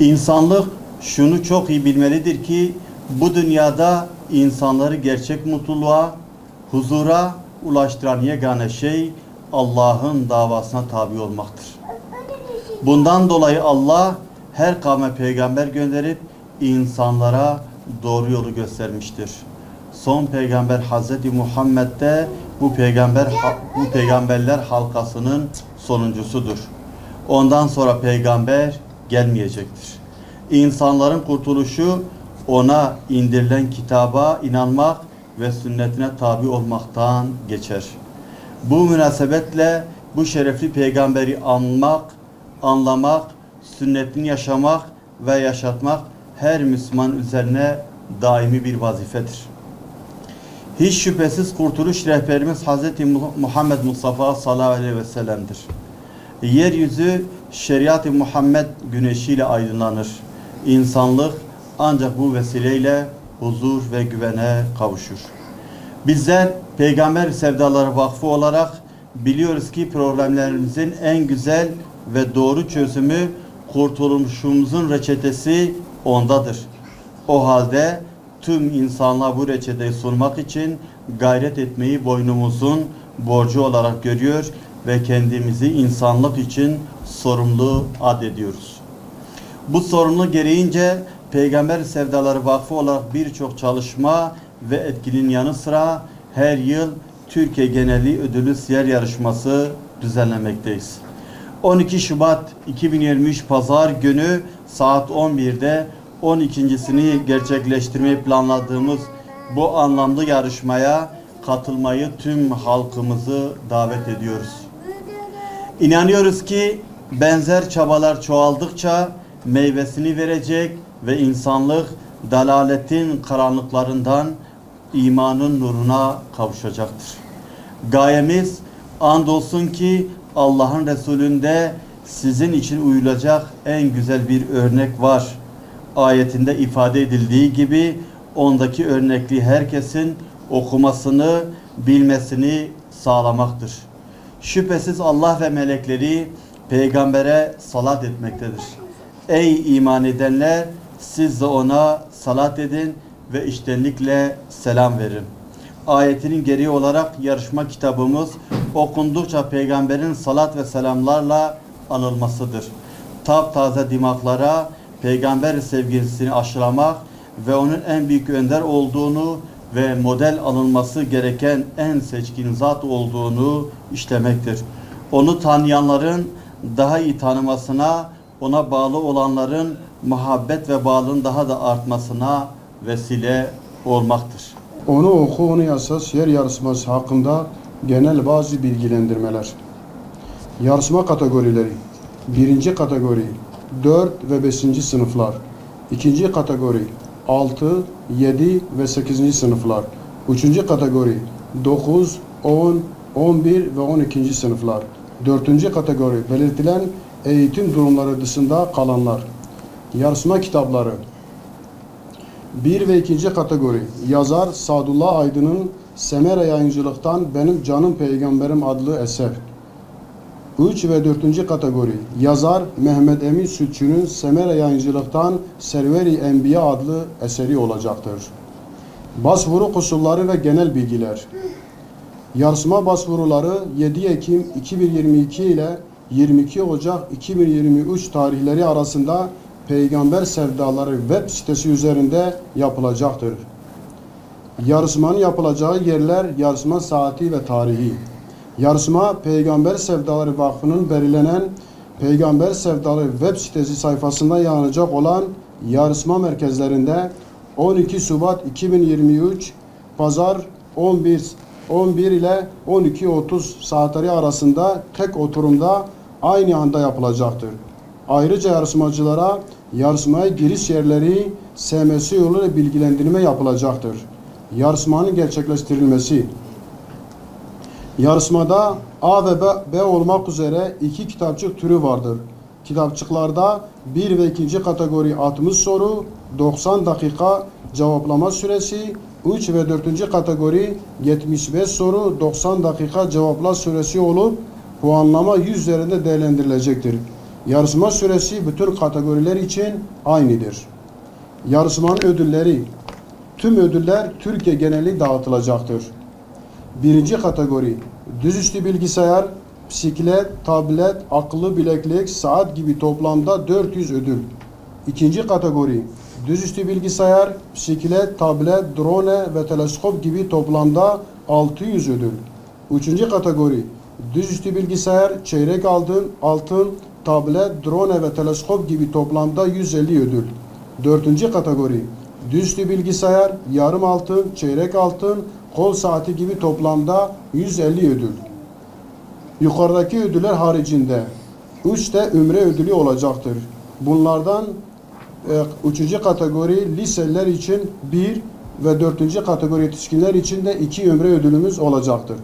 İnsanlık şunu çok iyi bilmelidir ki bu dünyada insanları gerçek mutluluğa, huzura ulaştıran yegane şey Allah'ın davasına tabi olmaktır. Bundan dolayı Allah her kavme peygamber gönderip insanlara doğru yolu göstermiştir. Son peygamber Hazreti Muhammed de bu peygamberler halkasının sonuncusudur. Ondan sonra peygamber gelmeyecektir. İnsanların kurtuluşu ona indirilen kitaba inanmak ve sünnetine tabi olmaktan geçer. Bu münasebetle bu şerefli peygamberi anlamak, sünnetini yaşamak ve yaşatmak her Müslüman üzerine daimi bir vazifedir. Hiç şüphesiz kurtuluş rehberimiz Hz. Muhammed Mustafa sallallahu aleyhi ve sellem'dir. Yeryüzü şeriat-ı Muhammed güneşiyle aydınlanır. İnsanlık ancak bu vesileyle huzur ve güvene kavuşur. Bizler Peygamber Sevdaları Vakfı olarak biliyoruz ki problemlerimizin en güzel ve doğru çözümü kurtuluşumuzun reçetesi ondadır. O halde tüm insanlığa bu reçeteyi sunmak için gayret etmeyi boynumuzun borcu olarak görüyor ve kendimizi insanlık için sorumlu addediyoruz. Bu sorumluluk gereğince Peygamber Sevdaları Vakfı olarak birçok çalışma ve etkinin yanı sıra her yıl Türkiye geneli ödüllü siyer yarışması düzenlemekteyiz. 12 Şubat 2023 Pazar günü saat 11'de 12.sini gerçekleştirmeyi planladığımız bu anlamlı yarışmaya katılmayı tüm halkımızı davet ediyoruz. İnanıyoruz ki benzer çabalar çoğaldıkça meyvesini verecek ve insanlık dalaletin karanlıklarından imanın nuruna kavuşacaktır. Gayemiz andolsun ki Allah'ın Resulü'nde sizin için uyulacak en güzel bir örnek var. Ayetinde ifade edildiği gibi ondaki örnekliği herkesin okumasını, bilmesini sağlamaktır. Şüphesiz Allah ve melekleri peygambere salat etmektedir. Ey iman edenler, siz de ona salat edin ve içtenlikle selam verin. Ayetinin gereği olarak yarışma kitabımız okundukça peygamberin salat ve selamlarla anılmasıdır. Taptaze dimaklara peygamber sevgisini aşılamak ve onun en büyük önder olduğunu ve model alınması gereken en seçkin zat olduğunu işlemektir. Onu tanıyanların daha iyi tanımasına, ona bağlı olanların muhabbet ve bağlılığın daha da artmasına vesile olmaktır. Onu oku, onu yasa siyer yarışması hakkında genel bazı bilgilendirmeler. Yarışma kategorileri: 1. kategori 4 ve 5. sınıflar, 2. kategori 6, 7 ve 8. sınıflar, 3. kategori 9, 10, 11 ve 12. sınıflar, 4. kategori belirtilen eğitim durumları dışında kalanlar. Yarışma kitapları: 1 ve 2. kategori yazar Sadullah Aydın'ın Semera Yayıncılık'tan Benim Canım Peygamberim adlı eser. 3 ve 4. kategori yazar Mehmet Emin Sütçü'nün Semera Yayıncılık'tan Server-i Enbiya adlı eseri olacaktır. Başvuru koşulları ve genel bilgiler. Yarışma başvuruları 7 Ekim 2022 ile 22 Ocak 2023 tarihleri arasında Peygamber Sevdaları web sitesi üzerinde yapılacaktır. Yarışmanın yapılacağı yerler, yarışma saati ve tarihi. Yarışma Peygamber Sevdaları Vakfı'nın belirlenen Peygamber Sevdaları web sitesi sayfasında yayınlanacak olan yarışma merkezlerinde 12 Şubat 2023 Pazar 11 ile 12:30 saatleri arasında tek oturumda aynı anda yapılacaktır. Ayrıca yarışmacılara yarışmaya giriş yerleri SMS yoluyla bilgilendirme yapılacaktır. Yarışmanın gerçekleştirilmesi. Yarışmada A ve B olmak üzere 2 kitapçık türü vardır. Kitapçıklarda 1 ve 2. kategori 60 soru, 90 dakika cevaplama süresi, 3 ve 4. kategori 75 soru, 90 dakika cevapla süresi olup puanlama 100 üzerinde değerlendirilecektir. Yarışma süresi bütün kategoriler için aynıdır. Yarışmanın ödülleri, tüm ödüller Türkiye geneli dağıtılacaktır. Birinci kategori, dizüstü bilgisayar, bisiklet, tablet, akıllı bileklik, saat gibi toplamda 400 ödül. İkinci kategori, dizüstü bilgisayar, bisiklet, tablet, drone ve teleskop gibi toplamda 600 ödül. Üçüncü kategori, dizüstü bilgisayar, çeyrek altın, tablet, drone ve teleskop gibi toplamda 150 ödül. Dördüncü kategori, dizüstü bilgisayar, yarım altın, çeyrek altın, kol saati gibi toplamda 150 ödül. Yukarıdaki ödüller haricinde 3 de ümre ödülü olacaktır. Bunlardan 3. kategori liseliler için 1 ve 4. kategori yetişkinler için de 2 ümre ödülümüz olacaktır.